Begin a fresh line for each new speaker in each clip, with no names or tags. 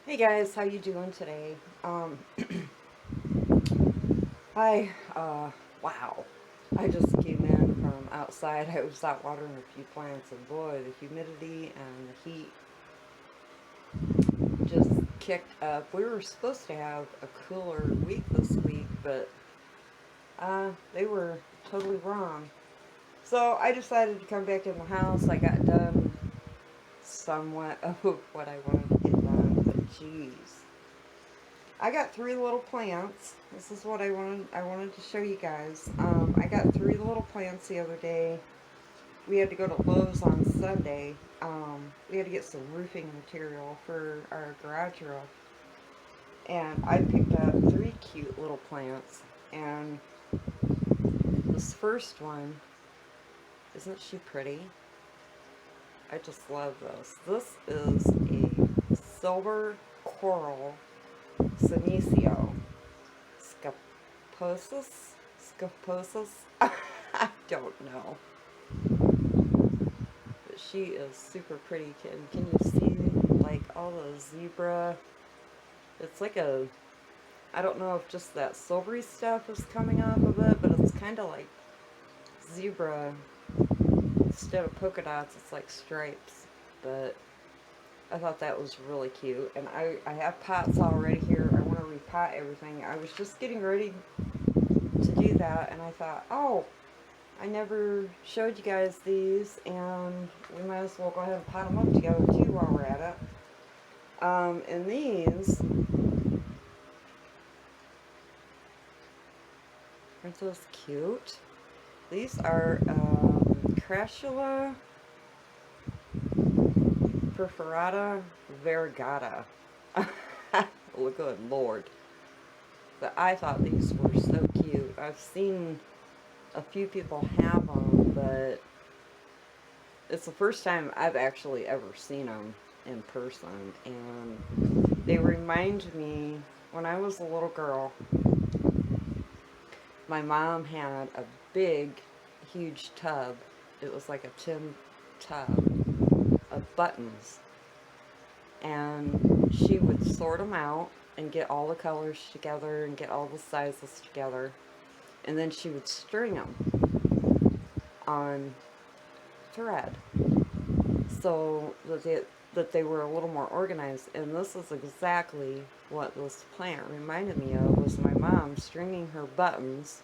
Hey guys, how you doing today? I wow. I just came in from outside. I was out watering a few plants and boy, the humidity and the heat just kicked up. We were supposed to have a cooler week this week, but they were totally wrong. So I decided to come back in the house. I got done somewhat of what I wanted to get done, but geez. I got three little plants. This is what I wanted to show you guys. I got three little plants the other day. We had to go to Lowe's on Sunday. We had to get some roofing material for our garage roof. And I picked up three cute little plants. And this first one, isn't she pretty? I just love this. This is a silver coral senecio. Scaposis? Scaposis? I don't know. But she is super pretty. Can you see like all the zebra? It's like a, I don't know if just that silvery stuff is coming off of it, but it's kind of like zebra. Instead of polka dots, it's like stripes. But I thought that was really cute. And I have pots already here. I want to repot everything. I was just getting ready to do that, and I thought, oh, I never showed you guys these, and we might as well go ahead and pot them up together too while we're at it. And these, aren't those cute? These are Crasula perforata variegata. Oh, good lord. But I thought these were so cute. I've seen a few people have them, but it's the first time I've actually ever seen them in person. And they remind me, when I was a little girl, my mom had a big, huge tub. It was like a tin tub of buttons. And she would sort them out and get all the colors together and get all the sizes together. And then she would string them on thread so that they were a little more organized. And this is exactly what this plant reminded me of, was my mom stringing her buttons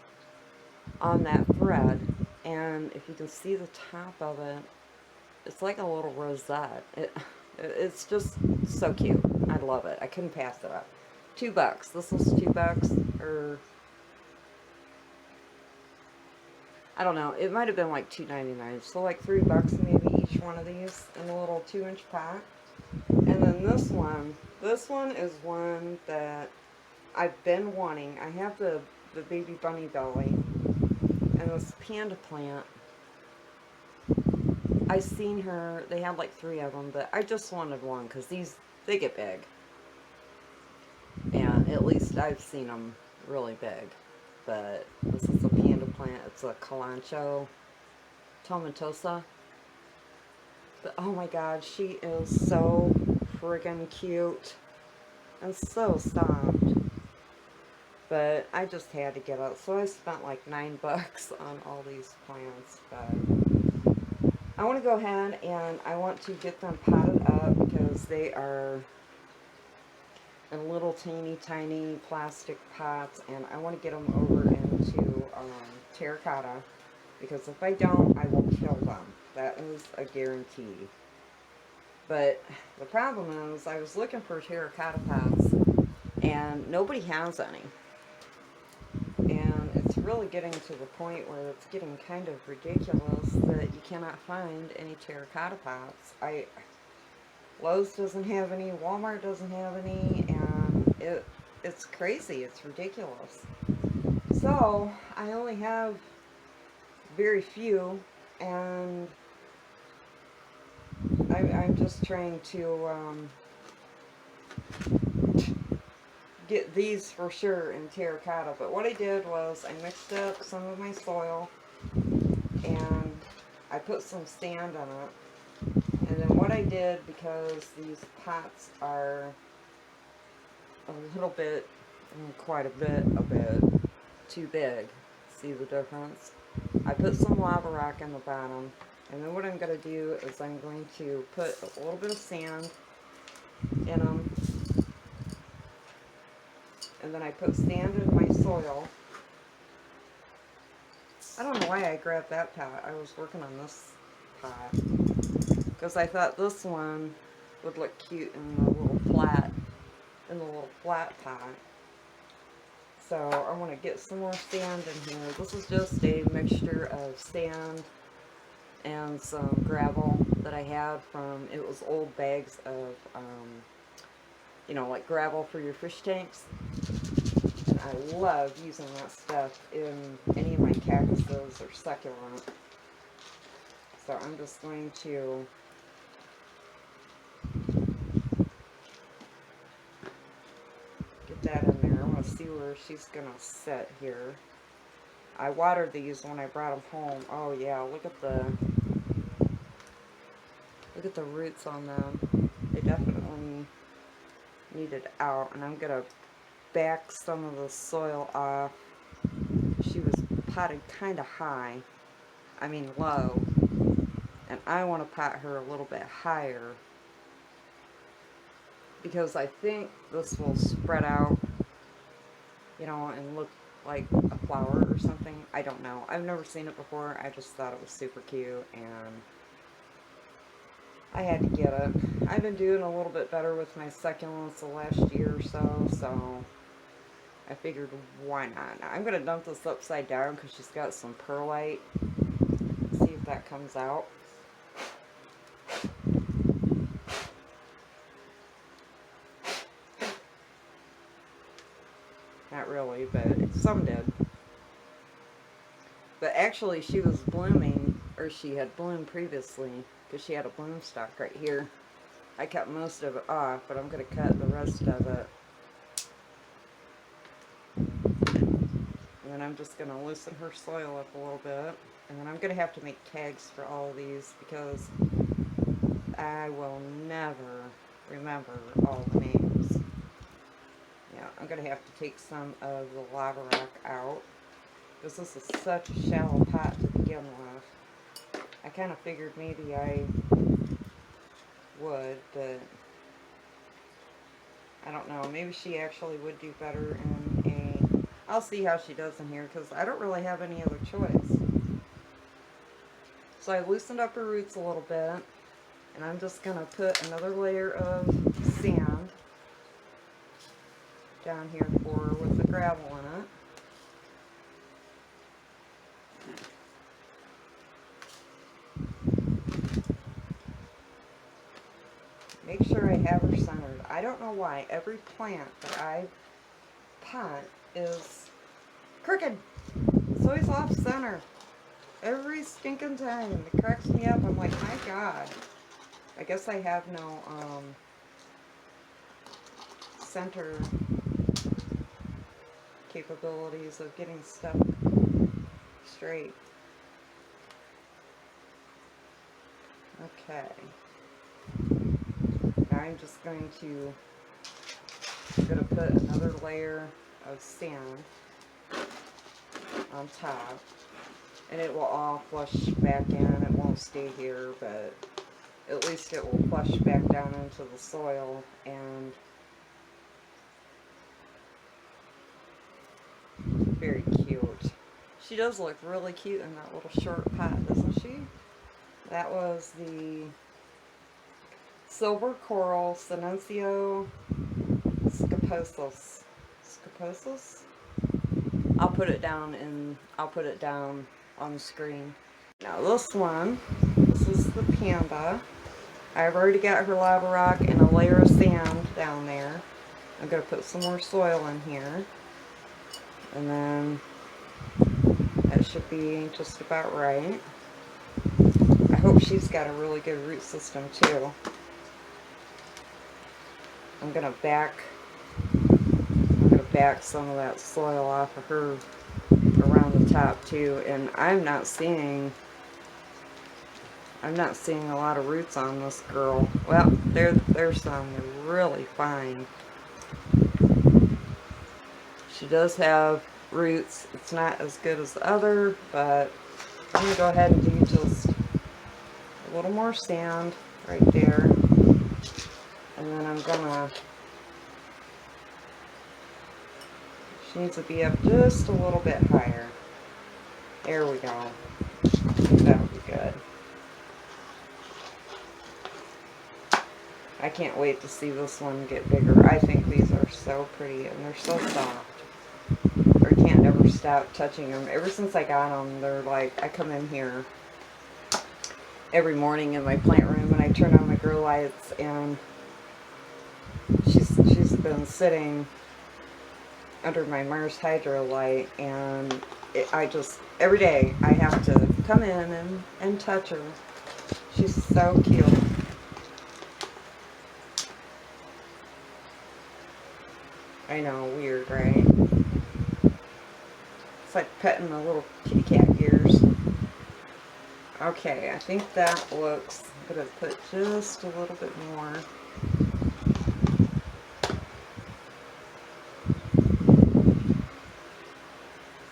on that thread. And if you can see the top of it, it's like a little rosette. It's just so cute. I love it. I couldn't pass it up. $2. This was $2, or I don't know. It might have been like $2.99. So like $3 maybe each one of these in a little 2-inch pot. And then this one is one that I've been wanting. I have the baby bunny belly and this panda plant. I seen her. They had like three of them, but I just wanted one because they get big. And at least I've seen them really big. But this is a panda plant. It's a Calancho tomentosa. But oh my god, she is so friggin' cute and so soft. But I just had to get it, so I spent like $9 on all these plants. But I want to go ahead and I want to get them potted up because they are in little tiny plastic pots, and I want to get them over into terracotta, because if I don't, I will kill them. That is a guarantee. But the problem is, I was looking for terracotta pots, and nobody has any. And it's really getting to the point where it's getting kind of ridiculous that you cannot find any terracotta pots. Lowe's doesn't have any, Walmart doesn't have any, and it's crazy. It's ridiculous. So I only have very few, and I'm just trying to get these for sure in terracotta. But what I did was I mixed up some of my soil and I put some sand on it. And then what I did, because these pots are a little bit, quite a bit too big. See the difference? I put some lava rock in the bottom, and then what I'm going to do is I'm going to put a little bit of sand in them, and then I put sand in my soil. I don't know why I grabbed that pot. I was working on this pot because I thought this one would look cute in the little flat pot. So I want to get some more sand in here. This is just a mixture of sand and some gravel that I had from, it was old bags of, you know, like gravel for your fish tanks. And I love using that stuff in any of my cactuses or succulent. So I'm just going to get that in there. I want to see where she's going to sit here. I watered these when I brought them home. Oh yeah, look at the roots on them. They definitely needed out, and I'm gonna back some of the soil off. She was potted kind of high, I mean low, and I want to pot her a little bit higher because I think this will spread out, you know, and look like a flower or something. I don't know. I've never seen it before. I just thought it was super cute, and I had to get it. I've been doing a little bit better with my succulents the last year or so, so I figured why not. Now I'm going to dump this upside down because she's got some perlite. See if that comes out. Not really, but some did. But actually she was blooming, or she had bloomed previously, because she had a bloom stalk right here. I cut most of it off, but I'm going to cut the rest of it. And then I'm just going to loosen her soil up a little bit. And then I'm going to have to make tags for all of these because I will never remember all the names. Yeah, I'm going to have to take some of the lava rock out because this is such a shallow pot to begin with. I kind of figured maybe I would, but I don't know. Maybe she actually would do better in a... I'll see how she does in here because I don't really have any other choice. So I loosened up her roots a little bit, and I'm just going to put another layer of sand down here for her with the gravel in it. Make sure I have her centered. I don't know why every plant that I pot is crooked. It's always off center. Every stinking time. It cracks me up. I'm like, my God. I guess I have no center capabilities of getting stuff straight. Okay. Now I'm just going to put another layer of sand on top, and it will all flush back in. It won't stay here, but at least it will flush back down into the soil. And very cute. She does look really cute in that little short pot, doesn't she? That was the Silver Coral Silencio Scaposus. Scaposus? I'll put it down on the screen. Now this is the Panda. I've already got her lava rock and a layer of sand down there. I'm going to put some more soil in here. And then that should be just about right. I hope she's got a really good root system too. I'm gonna back some of that soil off of her around the top too, and I'm not seeing a lot of roots on this girl. Well, there's some. They're really fine. She does have roots. It's not as good as the other, but I'm going to go ahead and do just a little more sand right there. And then I'm going to, she needs to be up just a little bit higher. There we go. I think that'll be good. I can't wait to see this one get bigger. I think these are so pretty and they're so soft. I can't never stop touching them. Ever since I got them, they're like, I come in here every morning in my plant room and I turn on my grow lights and she's been sitting under my Mars Hydro light, and I just, every day I have to come in and touch her. She's so cute. I know, weird, right? It's like petting the little kitty cat ears. Okay, I think that looks, I'm going to put just a little bit more.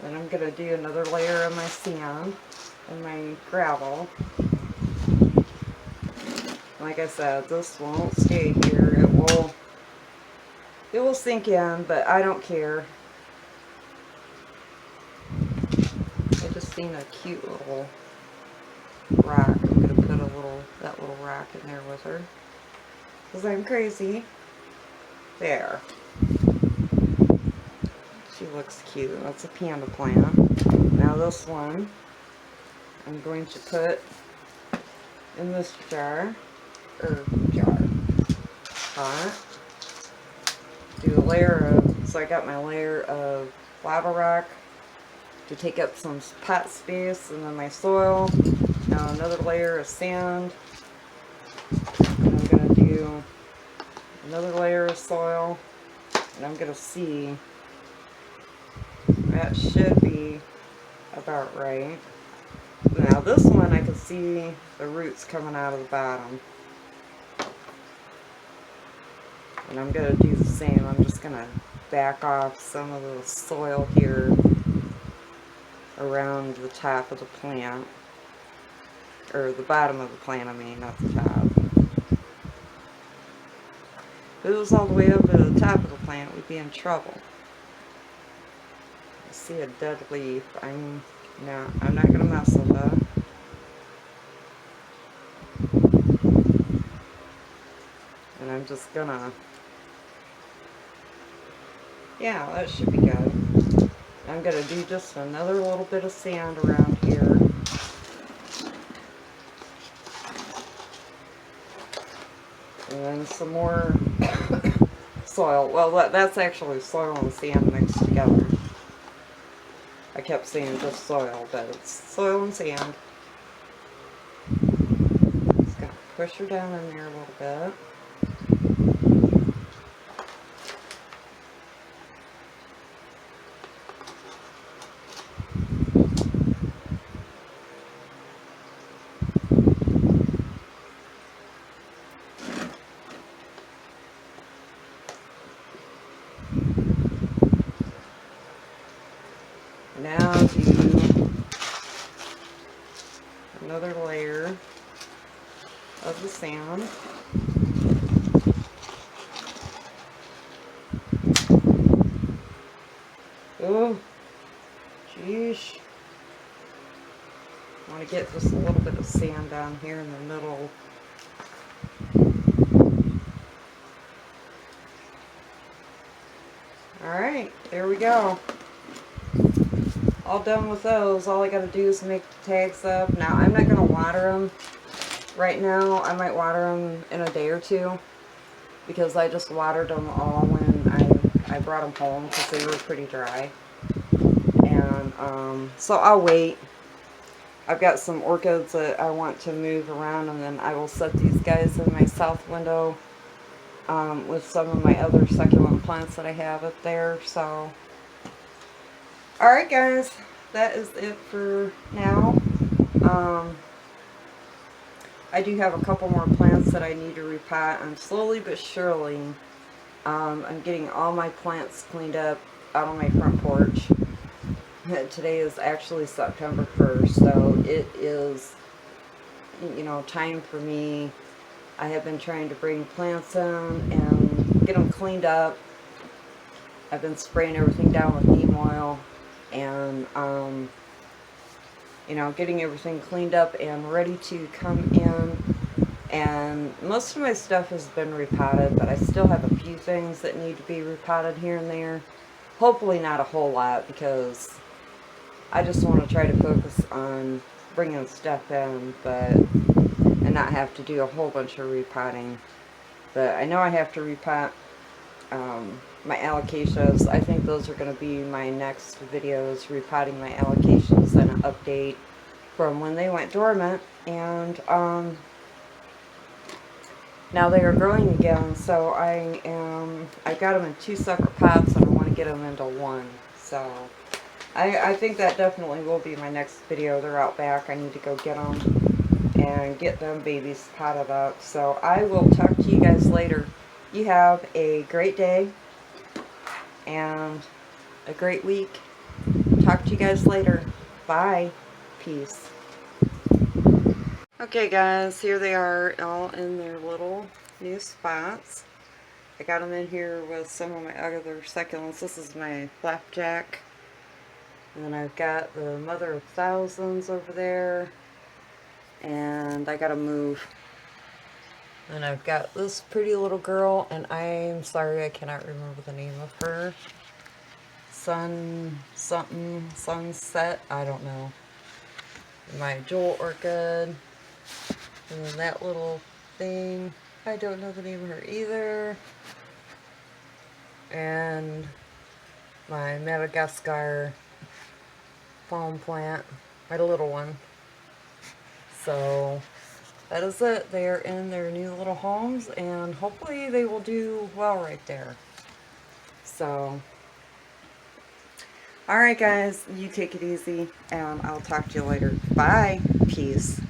Then I'm going to do another layer of my sand and my gravel. Like I said, this won't stay here. It will sink in, but I don't care. I just seen a cute little rock. I'm going to put that little rock in there with her, because I'm crazy. There. She looks cute. That's a panda plant. Now this one, I'm going to put in this jar, pot. Do a layer of, so I got my layer of lava rock to take up some pot space, and then my soil. Now another layer of sand. And I'm going to do another layer of soil, and I'm going to see, that should be about right. Now this one I can see the roots coming out of the bottom. And I'm going to do the same. I'm just going to back off some of the soil here around the top of the plant. Or the bottom of the plant, I mean, not the top. If it was all the way up to the top of the plant, we'd be in trouble. I see a dead leaf. I'm not going to mess with that. And I'm just going to, yeah, that should be good. I'm going to do just another little bit of sand around here. And then some more soil. Well, that's actually soil and sand mixed together. I kept saying just soil, but it's soil and sand. Just going to push her down in there a little bit. Now do another layer of the sand. Oh, jeez. I want to get just a little bit of sand down here in the middle. Alright, there we go. All done with those. All I got to do is make the tags up. Now, I'm not going to water them right now. I might water them in a day or two, because I just watered them all when I brought them home, because they were pretty dry. And so I'll wait. I've got some orchids that I want to move around, and then I will set these guys in my south window with some of my other succulent plants that I have up there. So alright guys, that is it for now. I do have a couple more plants that I need to repot, and slowly but surely I'm getting all my plants cleaned up out on my front porch. Today is actually September 1st, so it is, you know, time for me. I have been trying to bring plants in and get them cleaned up. I've been spraying everything down with neem oil and, you know, getting everything cleaned up and ready to come in. And most of my stuff has been repotted, but I still have a few things that need to be repotted here and there. Hopefully not a whole lot, because I just want to try to focus on bringing stuff in, and not have to do a whole bunch of repotting. But I know I have to repot my alocasias. I think those are going to be my next videos, repotting my alocasias and an update from when they went dormant. And now they are growing again, so I got them in 2 separate pots, and I want to get them into one. So I think that definitely will be my next video. They're out back. I need to go get them and get them babies potted up. So I will talk to you guys later. You have a great day and a great week. Talk to you guys later. Bye. Peace. Okay guys, here they are all in their little new spots. I got them in here with some of my other succulents. This is my flapjack. And then I've got the mother of thousands over there. And I gotta move. And I've got this pretty little girl, and I'm sorry I cannot remember the name of her. Sunset, I don't know. My jewel orchid. And then that little thing, I don't know the name of her either. And my Madagascar palm plant, my little one. So that is it. They are in their new little homes, and hopefully they will do well right there. So, alright guys, you take it easy, and I'll talk to you later. Bye. Peace.